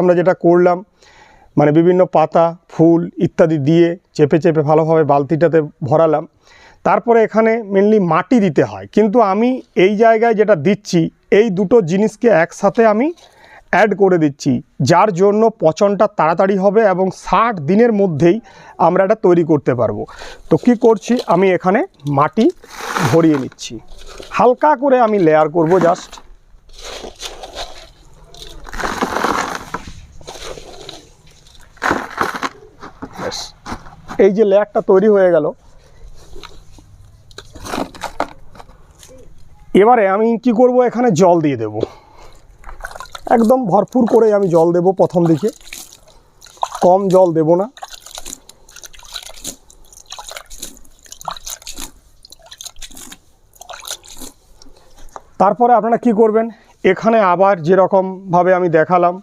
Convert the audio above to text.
আমরা যেটা করলাম মানে বিভিন্ন পাতা ফুল ইত্যাদি দিয়ে চেপে চেপে ভালোভাবে বালতিটাতে ভরালাম। তারপরে এখানে মেনলি মাটি দিতে হয়, কিন্তু আমি এই জায়গায় যেটা দিচ্ছি এই দুটো জিনিসকে একসাথে আমি অ্যাড করে দিচ্ছি, যার জন্য পচনটা তাড়াতাড়ি হবে এবং 60 দিনের মধ্যেই আমরা এটা তৈরি করতে পারবো। তো কি করছি, আমি এখানে মাটি ভরিয়ে নিচ্ছি, হালকা করে আমি লেয়ার করব জাস্ট। এই যে লেয়ারটা তৈরি হয়ে গেল, এবারে আমি কি করব, এখানে জল দিয়ে দেব, একদম ভরপুর করে আমি জল দেব। প্রথম দিকে কম জল দেব না। তারপরে আপনারা কি করবেন, এখানে আবার যেরকমভাবে আমি দেখালাম